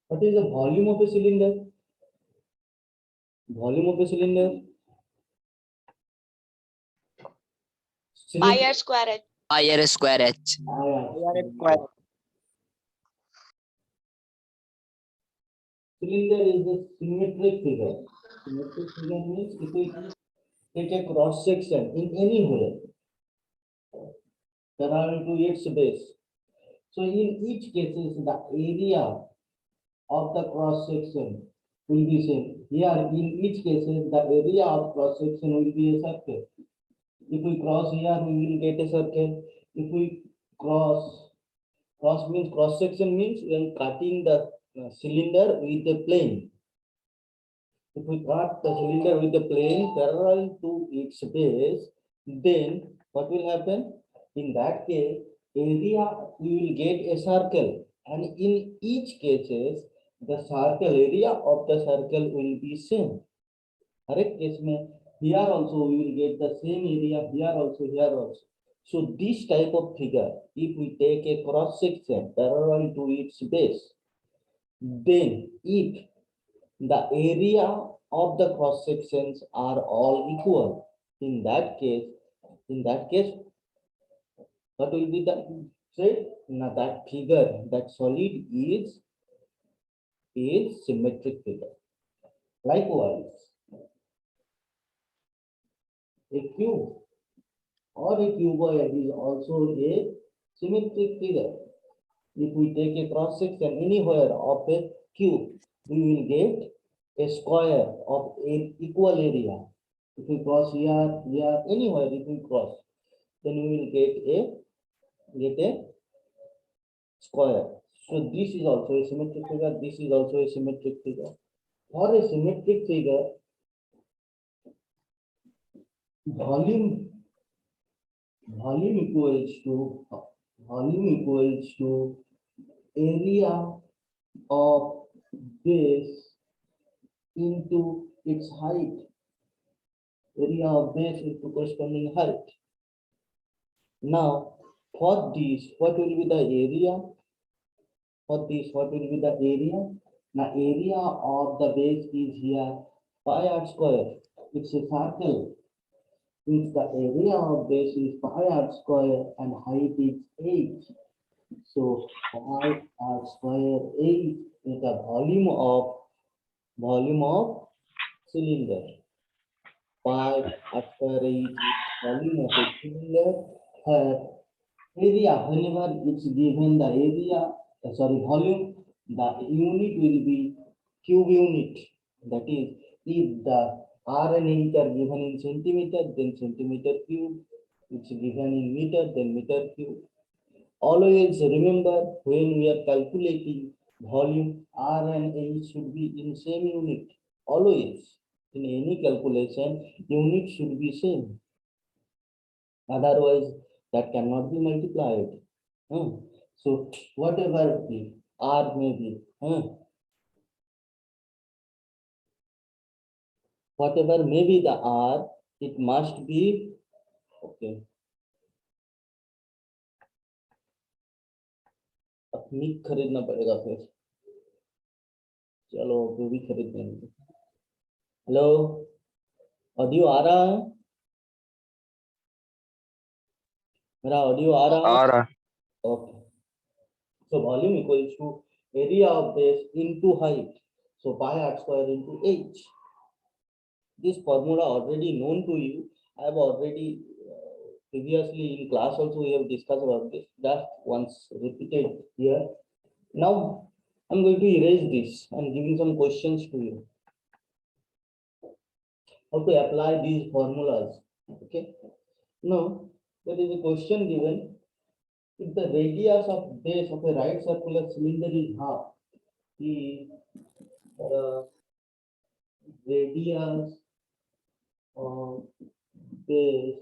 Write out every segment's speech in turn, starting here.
What is the volume of a cylinder? Volume of a cylinder? Pi r square h. pi r square h. Cylinder is a symmetric figure. Symmetric figure means if we take a cross section in anywhere parallel to its base. So in each case, the area of the cross section will be same. Here in each case, the area of cross section will be a circle. If we cross here, we will get a circle. If we cross means cross section means we are cutting the cylinder with a plane. If we cut the cylinder with the plane parallel to its base, then what will happen? In that case, area we will get a circle, and in each cases the circle area of the circle will be same. Correct case mein here also we will get the same area, here also. So this type of figure, if we take a cross section parallel to its base, then if the area of the cross sections are all equal, in that case, what will be the say? Now that figure, that solid is symmetric figure. Likewise, a cube or a cuboid is also a symmetric figure. If we take a cross section anywhere of a cube, we will get a square of an equal area. If we cross here, anywhere, if we cross, then we will get a square. So this is also a symmetric figure. This is also a symmetric figure. For a symmetric figure, volume equals to area of base into its height. Area of base into corresponding height. Now, for this, what will be the area? Now, area of the base is here pi r square. It's a circle. Since the area of base is pi r square and height is 8. So pi r square 8 is the volume of cylinder. Pi r square 8 is volume of a cylinder. Area, whenever it's given the area, volume, the unit will be cube unit. That is, if the R and H are given in centimeter, then centimeter cube. It's given in meter, then meter cube. Always remember, when we are calculating volume, R and H should be in same unit. Always, in any calculation, unit should be same. Otherwise, that cannot be multiplied. So whatever the R may be, whatever may be the R, it must be okay. अब Mick खरीदना पड़ेगा फिर, चलो वो भी खरीद लेंगे. Hello, audio आ रहा है? मेरा ऑडियो आ रहा है? Okay. So volume equals to area of base into height. So pi r square into h. This formula already known to you. I have already previously in class also we have discussed about this. Just once repeated here. Now I'm going to erase this and giving some questions to you. How to apply these formulas? Okay. Now there is a question given. If the radius of base of a right circular cylinder is half, the radius of base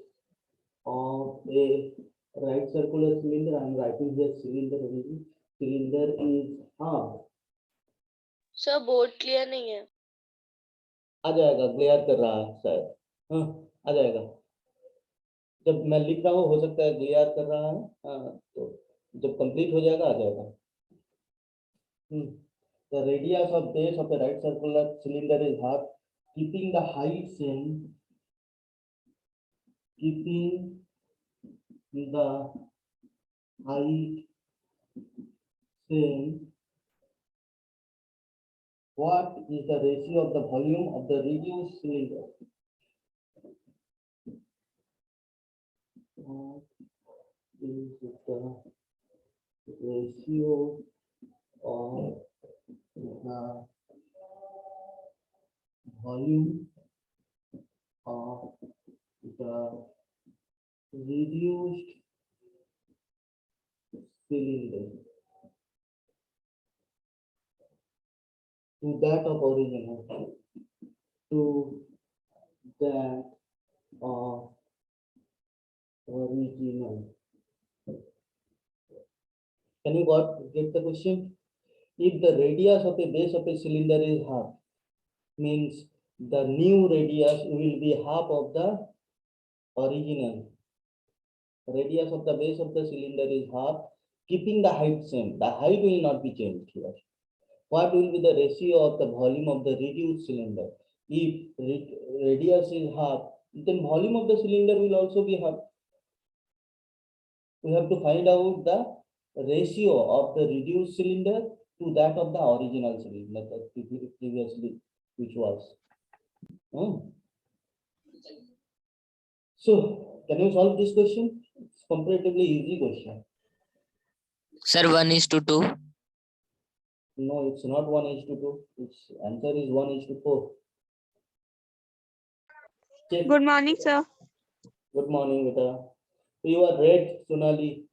of a right circular cylinder, I am writing here cylinder is half. Sir board clear नहीं है. आ जाएगा, clear कर रहा है शायद. आ जाएगा. जब मैं लिख रहा हूँ हो सकता है क्लियर कर रहा है. तो जब कंप्लीट हो जाएगा आ जाएगा. the radius of base of the right circular cylinder is half, keeping the height same, keeping the height same. What is the ratio of the volume of the reduced cylinder? What is the ratio of the volume of the reduced cylinder to that of original, to that of original. Can you get the question? If the radius of a base of a cylinder is half, means the new radius will be half of the original. Radius of the base of the cylinder is half, keeping the height same. The height will not be changed here. What will be the ratio of the volume of the reduced cylinder? If radius is half, then volume of the cylinder will also be half. We have to find out the ratio of the reduced cylinder to that of the original cylinder that previously which was. So can you solve this question? It's comparatively easy question. Sir, 1:2. No, it's not 1:2. Its answer is 1:4. Check. Good morning, sir. Good morning, Vita. You are red, Sonali.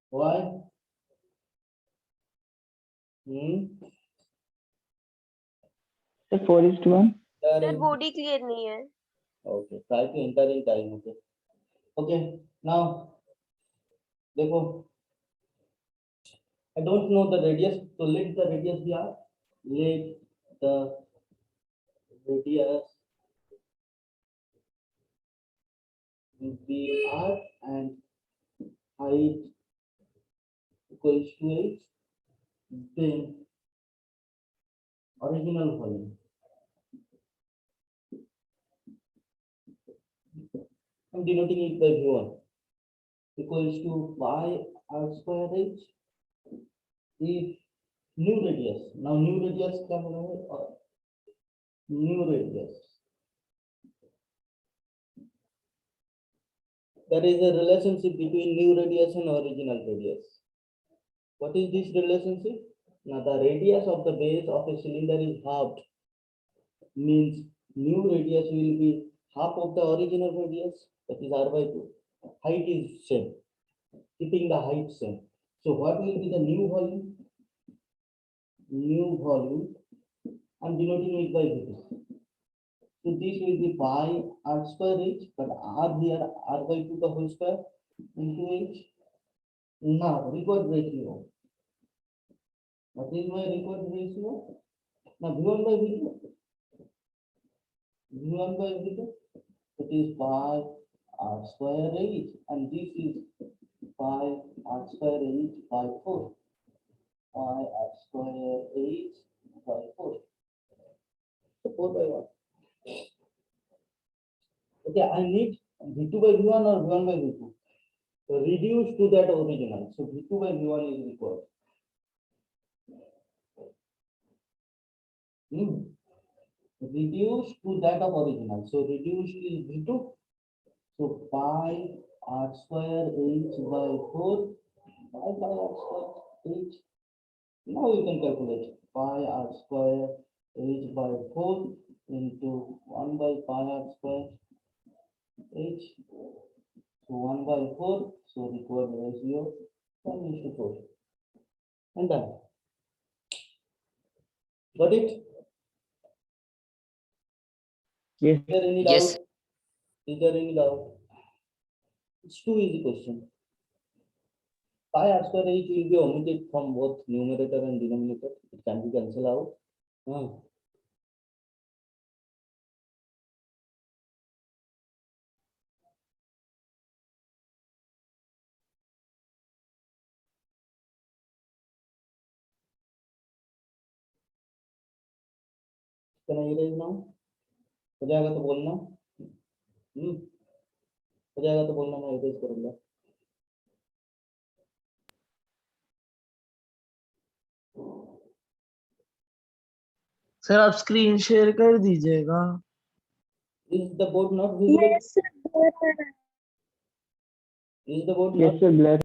Why? Sir, 4:1. Sir body clear नहीं है. Okay, try to enter in time. Okay. Okay. Now, देखो. I don't know the radius, so let the radius be R. Let the radius be R and height equals to 8. Then original volume. I'm denoting it by V1 equals to pi r square h. If new radius, now new radius क्या होना है और new radius. There is a relationship between new radius and original radius. What is this relationship? Now the radius of the base of a cylinder is halved, means new radius will be half of the original radius, that is r/2. Height is same, keeping the height same. So what will be the new volume? New volume, I'm denoting it by V2. So this will be pi r square h, but r here r/2 the whole square into h. Now record ratio. What is my record ratio? Now V1 by V2. V1 by V2. It is pi r square h, and this is pi r square h by 4. Pi r square h by 4. So 4 by 1. Okay, I need V2 by V1 or V1 by V2. So reduce to that original. So V2 by V1 is required. Reduce to that of original. So reduced is V2. So pi r square h by 4. Pi r square h. Now you can calculate pi r square h by 4 into 1 by pi r square h. So 1 by 4. So required ratio 1:4. And done. Got it? Yes. Is there any Yes. doubt? Is there any doubt? It's too easy question. Pi r square h will be omitted from both numerator and denominator. It can be cancelled out. Can I erase now? हो जाएगा तो बोलना। हो जाएगा तो बोलना, मैं erase करूंगा। सर आप स्क्रीन शेयर कर दीजिएगा। Is the board not visible? Yes, sir. Is the board Yes, not? sir. Blur.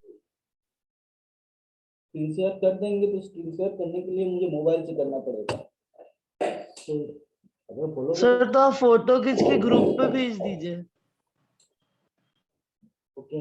Screen share कर देंगे तो स्क्रीन शेयर करने के लिए मुझे मोबाइल से करना पड़ेगा। तो अगर बोलोगे सर तो आप फोटो खींच के ग्रुप पे भेज दीजिए। Okay.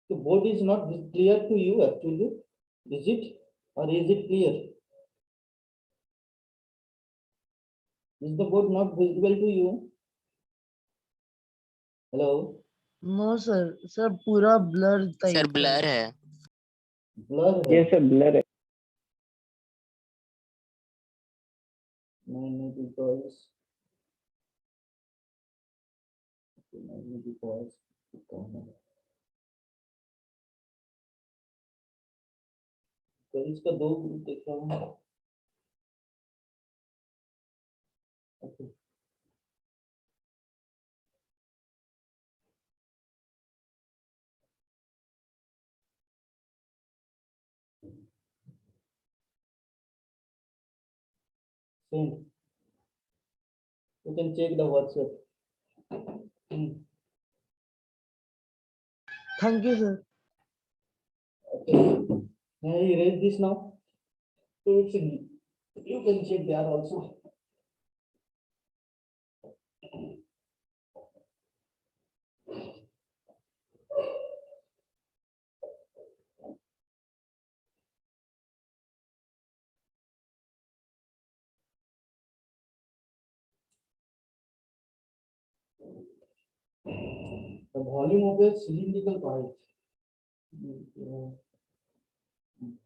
The board is not clear to you actually, is it? Or is it clear? Is the board not visible to you? Hello? No sir, sir पूरा ब्लर सर टाइप ब्लर है। Blur है। Yes, sir. Blur. नहीं because तो इसका दो group देखता हूँ। Okay. Same. You can check the WhatsApp. Thank you sir. Okay. May I erase this now? So it's you can check there also. The volume of a cylindrical pipe.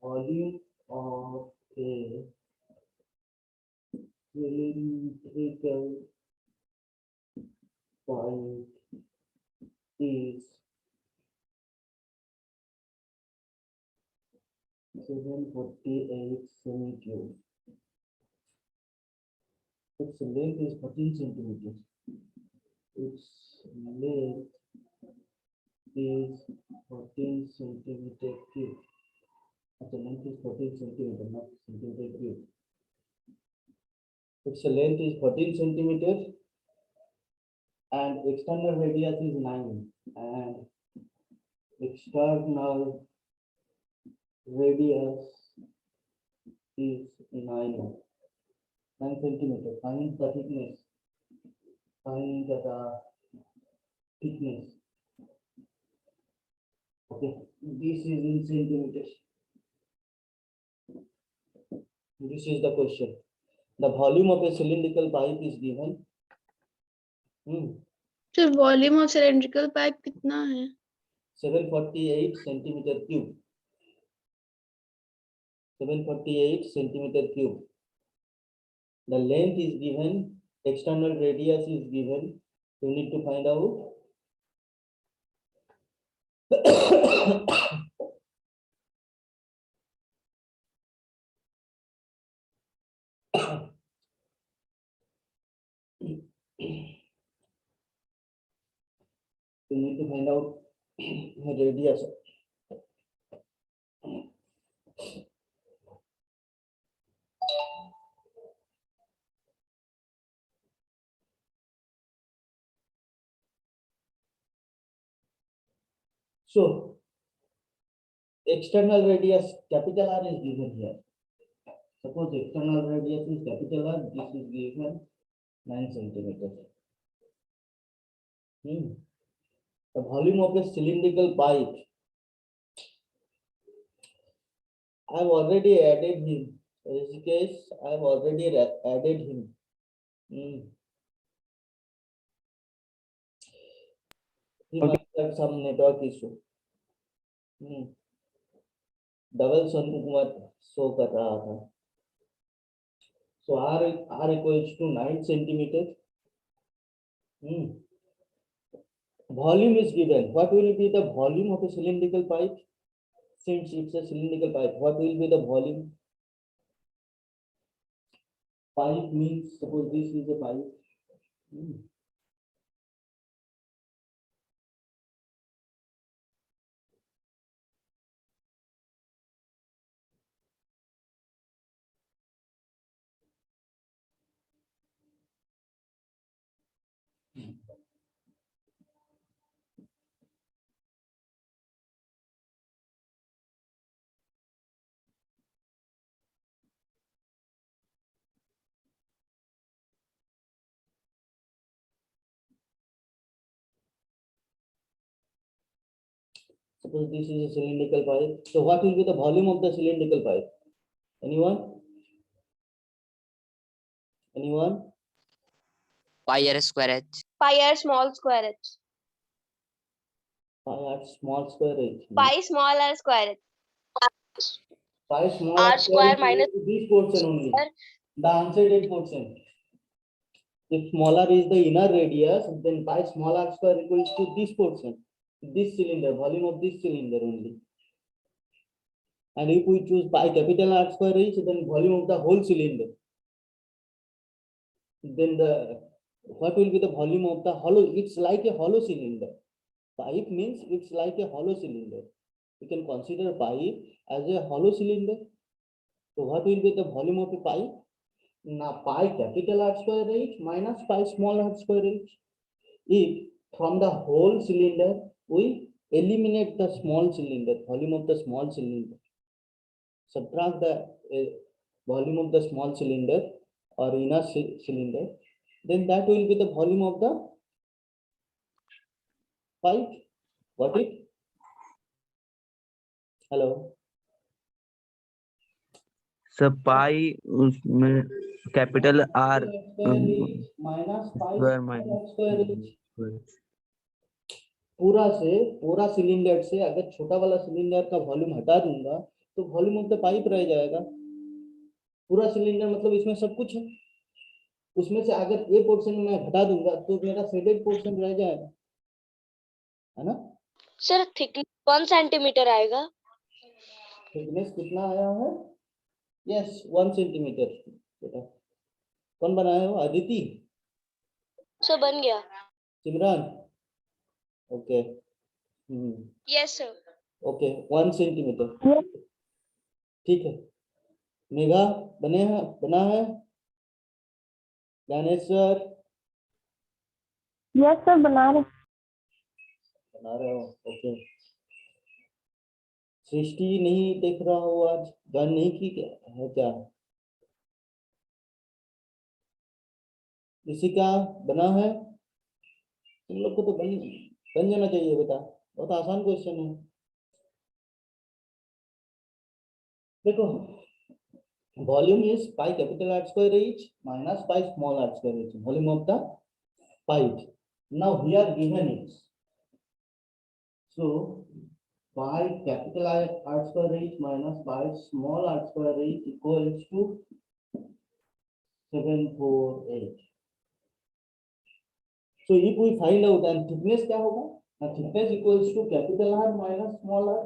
Volume of a cylindrical pipe is 748 cm3. Its length is 14 centimeters. Its length is 14 centimeter cube. The length is 14 centimeter, not centimeter cube. Its length is 14 centimeters and external radius is 9 and external radius is 9 centimeter. Find the thickness. Find the thickness. Okay, this is in centimeters. This is the question. The volume of a cylindrical pipe is given. तो volume of cylindrical pipe कितना है? 748 centimeter cube. 748 centimeter cube. The length is given. External radius is given. You need to find out. You need to find out radius. So, external radius capital R is given here. Suppose external radius is capital R, this is given 9 centimeters. The volume of a cylindrical pipe, I have already added him. In this case, I have already added him. He must have some network issue. Double Shankukumar show कर रहा था. So R equals to 9 centimeters. Volume is given. What will be the volume of a cylindrical pipe? Since it's a cylindrical pipe, what will be the volume? Pipe means, suppose this is a pipe. Suppose this is a cylindrical pipe. So what will be the volume of the cylindrical pipe? Anyone? Anyone? Pi r square h. Pi r small square h. Pi r small square h. Pi small r square h. Pi small R square h minus is this portion only. R. The unshaded portion. If smaller is the inner radius, then pi small r square equals to this portion. This cylinder, volume of this cylinder only. And if we choose pi capital R square h, then volume of the whole cylinder. Then what will be the volume of the hollow? It's like a hollow cylinder. Pipe means it's like a hollow cylinder. We can consider pipe as a hollow cylinder. So what will be the volume of a pipe? Now pi capital R square h minus pi small r square h. If from the whole cylinder we eliminate the small cylinder, volume of the small cylinder, subtract the volume of the small cylinder or inner cylinder, then that will be the volume of the pipe. What it? Hello. So pi उसमें capital R minus pi square minus square h. पूरा cylinder से अगर छोटा वाला cylinder का volume हटा दूंगा तो वॉल्यूम ऑफ द पाइप रह जाएगा. पूरा सिलेंडर मतलब इसमें सब कुछ है. उसमें से अगर ये पोर्शन मैं हटा दूंगा तो मेरा शेडेड पोर्शन रह जाएगा, है ना. सर थिकनेस 1 सेंटीमीटर आएगा. थिकनेस कितना आया है? Yes 1 centimetre. बेटा कौन बनाया हो? अदिति? सर बन गया. Simran? Okay. Yes sir. Okay 1 centimetre. ठीक है. मेघा बना है? ज्ञानेश्वर? यस सर बना रहे हो. ओके. सृष्टि नहीं देख रहा हो आज? ज्ञान नहीं की क्या है क्या? किसी का बना है? तुम लोग को तो बन जाना चाहिए बेटा. बहुत आसान क्वेश्चन है. देखो volume is pi capital R square H minus pi small R square H, volume of the pipe. Now here given is so pi capital R square h minus pi small r square h equals to 748. So if we find out and thickness क्या होगा? Now thickness equals to capital R minus small r.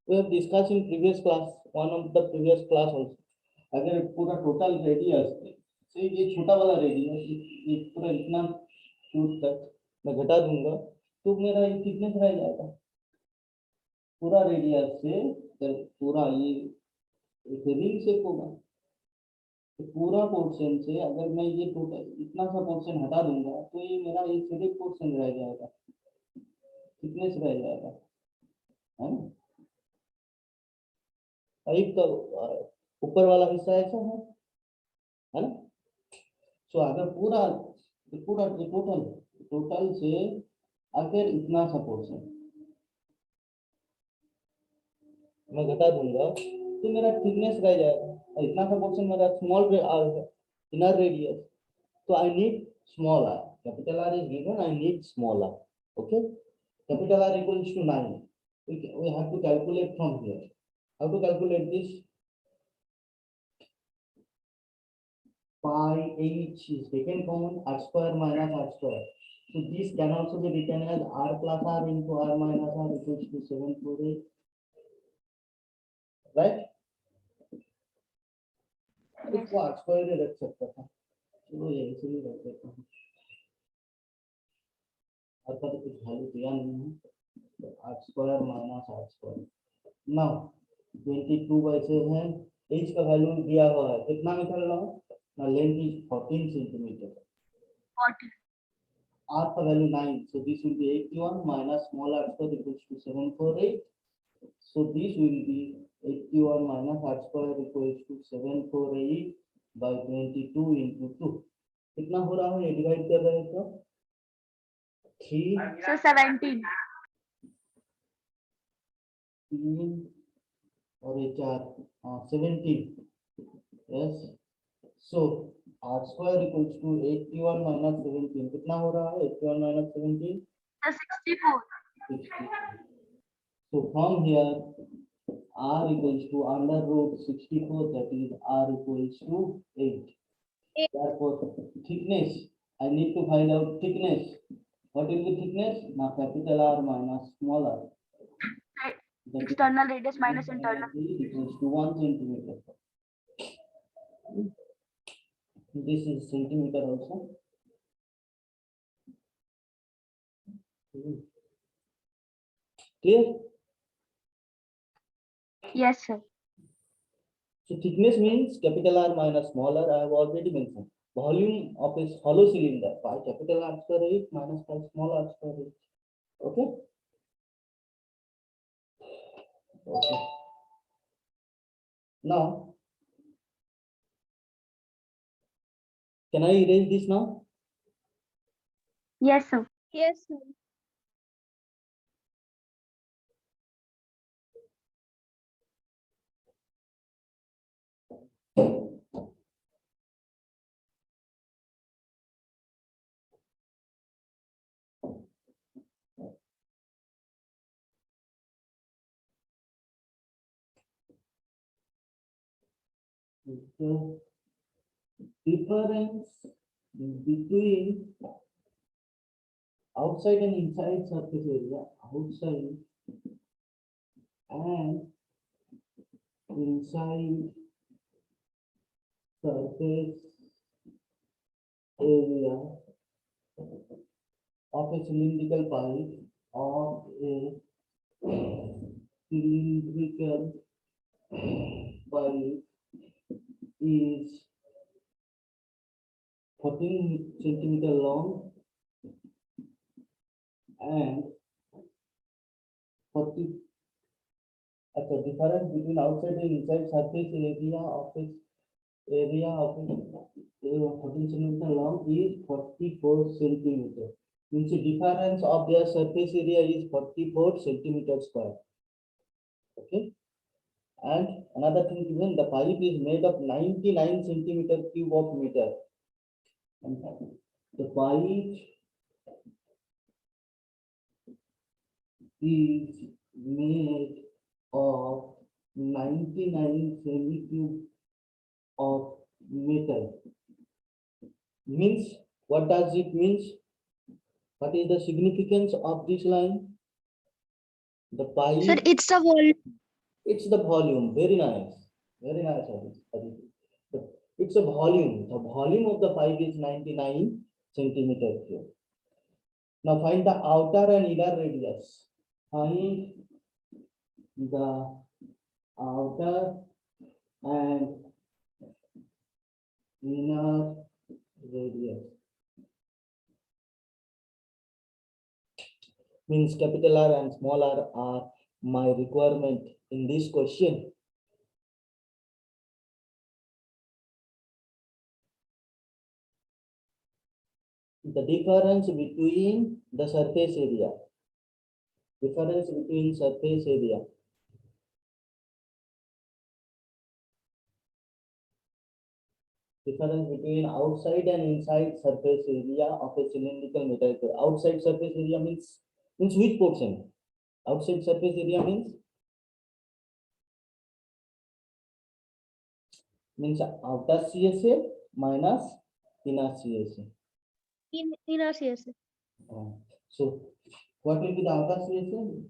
We have discussed in previous class, one of the previous class also. अगर पूरा total radius से ये छोटा वाला radius ये पूरा इतना दूर तक मैं घटा दूंगा तो मेरा ये थिकनेस रह जाएगा. पूरा रेडियस से पूरा ये एक रिंग शेप होगा तो पूरा पोर्शन से अगर मैं ये टोटल इतना सा पोर्शन हटा दूंगा तो ये मेरा ये शेडेड पोर्शन रह जाएगा, थिकनेस रह जाएगा, है ना. पाइप का ऊपर वाला हिस्सा ऐसा है ना. सो अगर पूरा टोटल से अगर इतना सा पोर्शन मैं घटा दूंगा तो मेरा थिकनेस रह जाएगा और इतना सा पोर्शन मेरा स्मॉल इनर रेडियस. तो I need small R. Capital R is given, I need small R. Okay. Capital R equals to 9. we have to calculate from here. How to calculate this? Pi h is taken common, r square minus r square. So this can also be written as r plus r into r minus r equals to 748. Right? इसको r square ही रख सकता था, चलो ये ऐसे ही रख देता हूँ। r का तो कुछ वैल्यू दिया नहीं है, तो r square minus r square. Now 22/7 h का वैल्यू दिया हुआ है, कितना निकल रहा है? Now length is 14 centimeter. 40. R का value 9, so this will be 81 minus small r square equals to 748. So this will be 81 minus r square equals to 748 by 22 into 2. कितना हो रहा है? ये डिवाइड कर रहे हैं तो 3 So 17. 3 और ये 4 17. Yes. So r square equals to 81 minus 17. कितना हो रहा है? 81 minus 17. So 64. 60. So from here r equals to under root 64, that is r equals to 8. Therefore thickness, I need to find out thickness. What will be thickness? Now capital R minus small r. That is External radius minus internal. equals to 1 centimeter. This is centimeter also. Clear? Yes, sir. So thickness means capital R minus small r. I have already mentioned. Volume of a hollow cylinder, pi capital R square h minus pi small r square h. Okay. Okay. Now, can I erase this now? Yes, sir. Yes, sir. The difference between outside and inside surface area, outside and inside surface area of a cylindrical pipe of a cylindrical pipe is 14 centimeter long and 40. The difference between outside and inside surface area of a 14 centimeter long is 44 centimeter. Means the difference of their surface area is 44 centimeter square. Okay. And another thing, even the pipe is made of 99 centimeter cube of meter. And the pipe is made of 99 cube of metal. Means, what does it means? What is the significance of this line? The pipe. Sir, it's the volume. It's the volume. Very nice. Very nice. Aditi. It's a volume. The volume of the pipe is 99 centimeter cube. Now find the outer and inner radius. Find the outer and inner radius. Means capital R and small r are my requirement in this question. The difference between the surface area. Difference between surface area. Difference between outside and inside surface area of a cylindrical metal. Outside surface area means which portion? Outside surface area means means outer CSA minus inner CSA. Inner CSA. So what will be the outer CSA?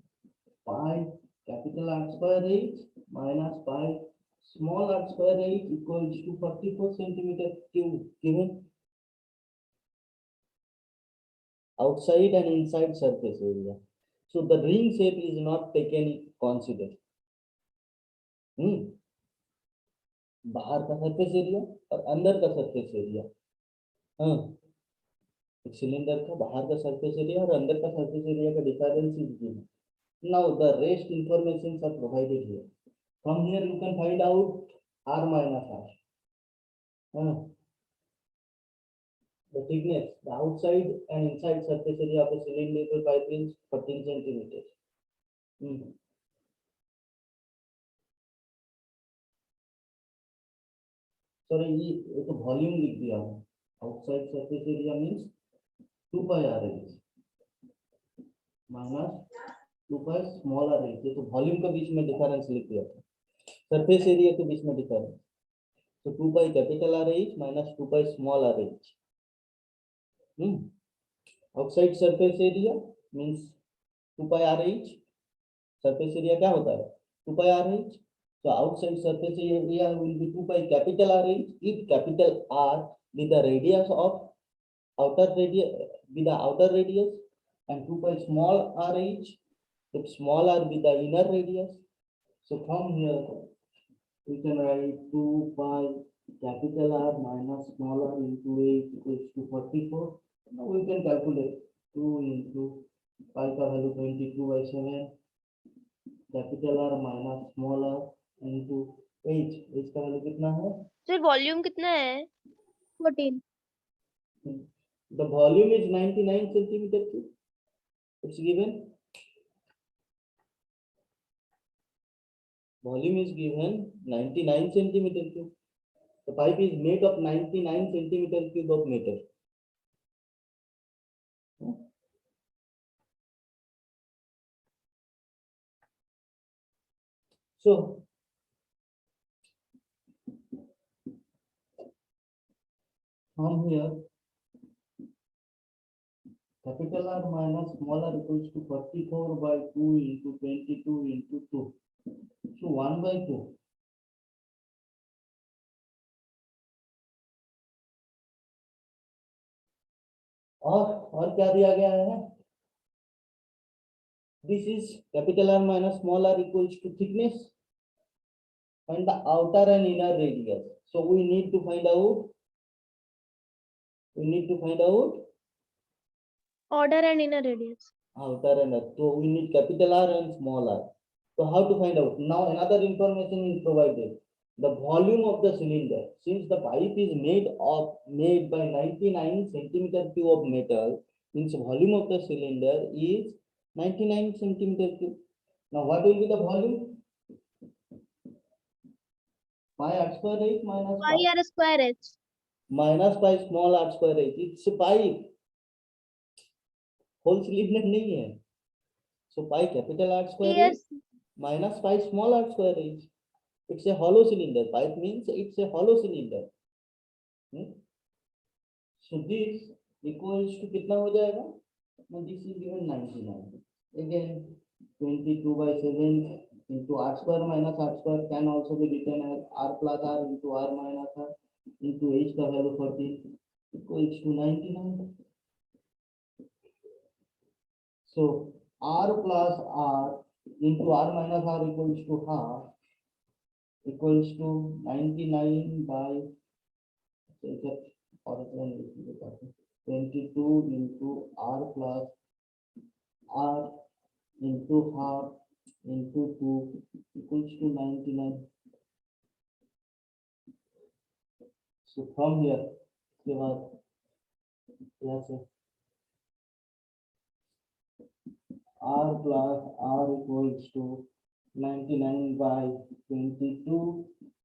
Pi capital R square H minus pi small r square H equals to 44 centimeter cube given. Outside and inside surface area. So the ring shape is not taken consider. बाहर का surface area और अंदर का surface area. एक cylinder का बाहर का surface area और अंदर का सरफेस एरिया का difference is given. Now the rest informations are provided here. From here you can find out r minus r. The thickness, the outside and inside surface area of a cylindrical pipe is 14 centimeters. Sorry, ये तो volume लिख दिया है. Outside surface area means 2 pi r h minus 2 pi small r h. ये तो volume के बीच में difference लिख दिया था. सरफेस एरिया के बीच में डिफरेंस. तो 2 pi capital r h minus 2 pi small r h. Outside surface area means 2 pi r h. Surface area क्या होता है? 2 pi r h. So outside surface area will be 2 pi capital R H if capital R be the radius of outer radius and 2 pi small r H if small r be the inner radius. So from here we can write 2 pi capital R minus small r into H equals to 44. Now we can calculate 2 into pi का value 22/7 capital R minus small r into H. H का value कितना है? Sir volume कितना है? 14. The volume is 99 centimeter cube. It's given. Volume is given 99 centimeter cube. The pipe is made of 99 centimeter cube of metal. So from here, capital R minus small r equals to 44/2 into 22 into 2. So 1/2. और क्या दिया गया है? This is capital R minus small r equals to thickness and the outer and inner radius. So we need to find out. Outer and inner radius. Outer and inner. So we need capital R and small r. So how to find out? Now another information is provided. The volume of the cylinder. Since the pipe is made by 99 centimeter cube of metal, means volume of the cylinder is 99 centimeter cube. Now what will be the volume? Pi r square h minus Pi r square h. minus pi small r square h. It's a pipe. Whole cylinder नहीं है. So pi capital R square Yes. h minus pi small r square h. It's a hollow cylinder. Pipe means it's a hollow cylinder. So this equals to कितना हो जाएगा? Now this is given 99. Again 22/7 into r square minus r square can also be written as r plus r into r minus r into h का value 14 equals to 99. So r plus r into r minus r equals to half equals to 99 by 22 into r plus r into half into 2 equals to 99. So from here, के बाद यहाँ से r plus r equals to 99 by 22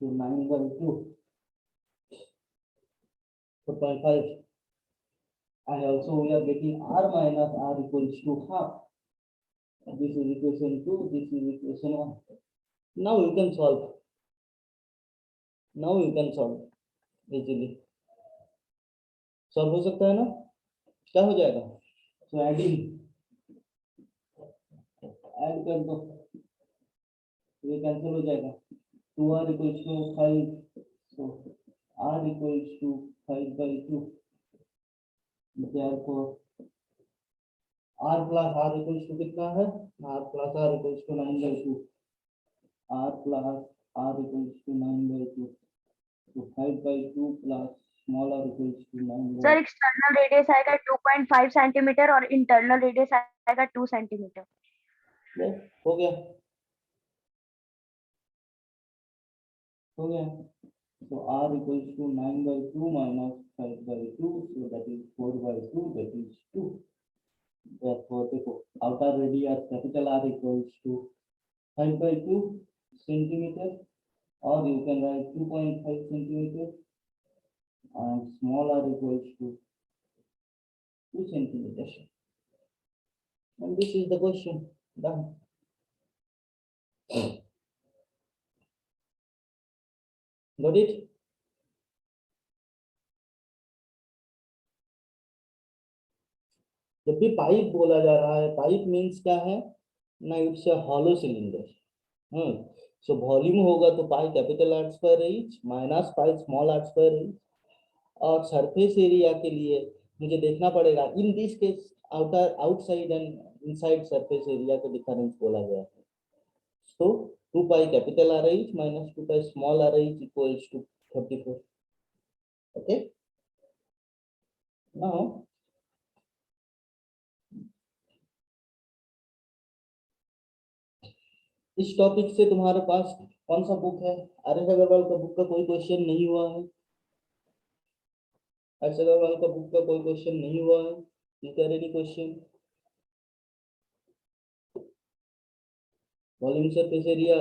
to 9/2. 4.5. And also we are getting r minus r equals to half. This is equation 2, this is equation 1. Now you can solve. Now you can solve easily. Solve हो सकता है ना? क्या हो जाएगा? So adding, add कर दो, ये कैंसिल हो जाएगा। 2r equals to 5, so r equals to 5/2, therefore r plus r equals to कितना है? r plus r equals to 9/2, r plus r equals to 9/2, so 5/2 plus small r equals to 9/2। Sir external radius आएगा 2.5 centimetre और internal radius आएगा 2 centimetre. बस हो गया, हो गया। So r equals to 9/2 minus 5/2, so that is 4/2, that is 2. Therefore, देखो outer radius capital R equals to 5/2 centimeter, or you can write 2.5 centimeter, and small r equals to 2 centimeters. And this is the question. Done. Got it? जब भी pipe बोला जा रहा है, pipe means क्या है ना, it's a hollow cylinder. So volume होगा तो pi capital R square H minus pi small R square H, और सरफेस एरिया के लिए मुझे देखना पड़ेगा, in this case outer outside and inside surface area का डिफरेंस बोला गया है। So 2 pi capital R H minus 2 pi small R H equals to 34। Okay, now इस टॉपिक से तुम्हारे पास कौन सा बुक है? आर.एस. अग्रवाल का बुक का कोई क्वेश्चन नहीं हुआ है? आर.एस. अग्रवाल का बुक का कोई क्वेश्चन नहीं हुआ है? Is there any question? Volume surface area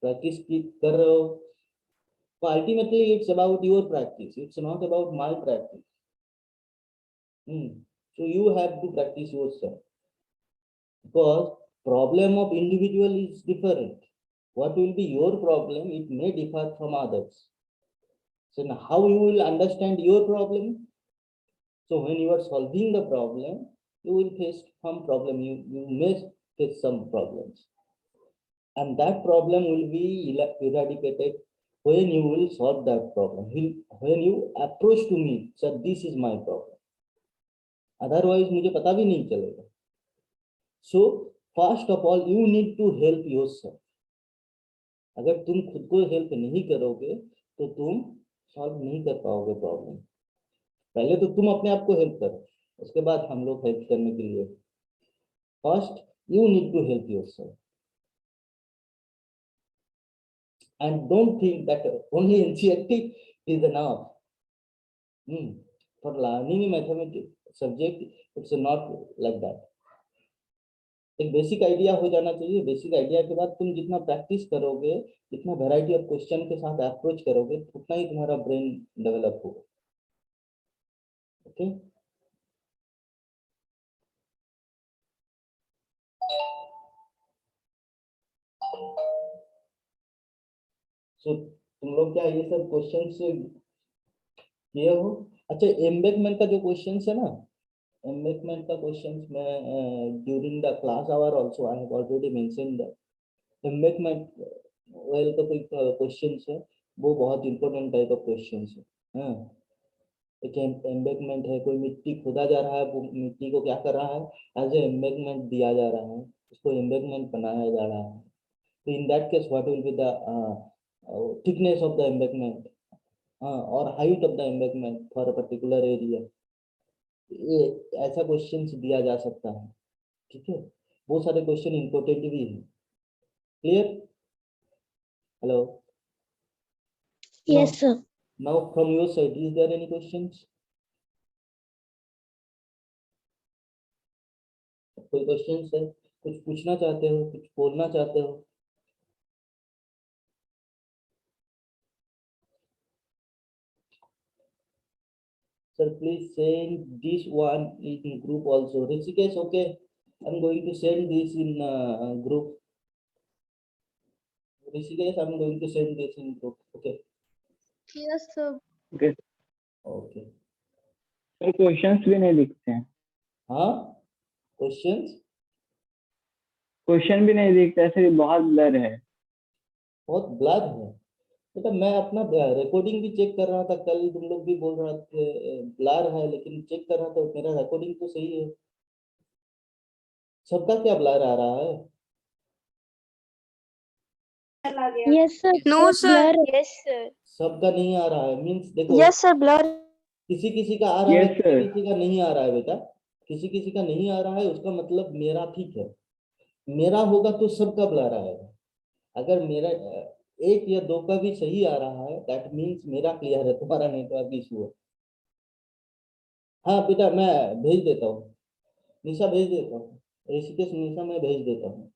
practice कर रहे हो, तो ultimately it's about your practice, it's not about my practice. So you have to practice yourself, because problem of individual is different. What will be your problem, it may differ from others. So now how you will understand your problem? So when you are solving the problem, you will face some problem, you may face some problems, and that problem will be eradicated when you will solve that problem, when you approach to me, sir this is my problem, otherwise मुझे पता भी नहीं चलेगा। So first of all you need to help yourself. अगर तुम खुद को help नहीं करोगे तो तुम सॉल्व नहीं कर पाओगे प्रॉब्लम। पहले तो तुम अपने आप को हेल्प करो, उसके बाद हम लोग हेल्प करने के लिए। First you need to help yourself, and don't think that only NCERT is enough for learning mathematics subject. It's not like that. एक बेसिक आइडिया हो जाना चाहिए। बेसिक आइडिया के बाद तुम जितना प्रैक्टिस करोगे, जितना वैरायटी ऑफ क्वेश्चन के साथ अप्रोच करोगे, उतना ही तुम्हारा ब्रेन डेवलप होगा। ओके, सो तुम लोग क्या ये सब क्वेश्चंस किए हो? अच्छा, एम्बेकमेंट का जो क्वेश्चंस है ना, एम्बेकमेंट का क्वेश्चंस में during the class hour also I have already mentioned that embankment well का कोई क्वेश्चंस है, वो बहुत इंपॉर्टेंट टाइप ऑफ क्वेश्चंस है। एक एम्बेकमेंट है, कोई मिट्टी खोदा जा रहा है, वो मिट्टी को क्या कर रहा है, एज ए एम्बेकमेंट दिया जा रहा है, उसको एम्बेकमेंट बनाया जा रहा है। तो in that case what will be the thickness of the embankment और height of the embankment for a particular area. ये ऐसा क्वेश्चन दिया जा सकता है। ठीक है, वो सारे क्वेश्चन इंपॉर्टेंट भी है। Clear? Hello? Yes, sir. Now from your side, is there any questions? कोई क्वेश्चंस है? कुछ पूछना चाहते हो, कुछ बोलना चाहते हो? Sir, please send this one in group also. Rishikesh, okay? I'm going to send this in group. Rishikesh, I'm going to send this in group. Okay. Yes, sir. Okay, sir questions भी नहीं दिखते हैं, हाँ questions question भी नहीं दिखते, ऐसे बहुत ब्लर है। बहुत ब्लर है बेटा। मैं अपना रिकॉर्डिंग भी चेक कर रहा था कल, तुम लोग भी बोल रहे थे ब्लर है, लेकिन चेक कर रहा था मेरा रिकॉर्डिंग तो सही है। सबका क्या ब्लर आ रहा है? Yes, sir. No, Blur sir. है. Yes, sir. सबका नहीं आ रहा है, मीन्स देखो Yes, sir. Blur. किसी किसी का आ रहा है, Yes, sir. किसी किसी का नहीं आ रहा है बेटा। किसी किसी का नहीं आ रहा है, उसका मतलब मेरा ठीक है। मेरा होगा तो सबका ब्लर आएगा। अगर मेरा एक या दो का भी सही आ रहा है, दैट मीन्स मेरा क्लियर है, तुम्हारा नेटवर्क इशू है। हाँ बेटा, मैं भेज देता हूँ, निशा भेज देता हूँ, ऋषिकेश निशा मैं भेज देता हूँ।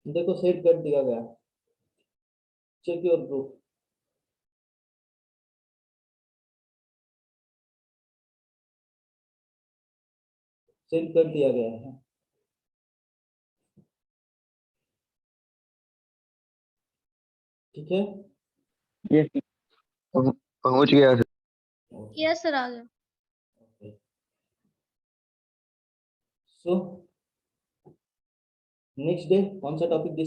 देखो सेट कर दिया गया, चेक योर प्रूफ। सेट कर दिया गया है, ठीक है। यस पहुंच गया सर। Yes, sir. आ गया. सो नेक्स्ट डे कौन सा टॉपिक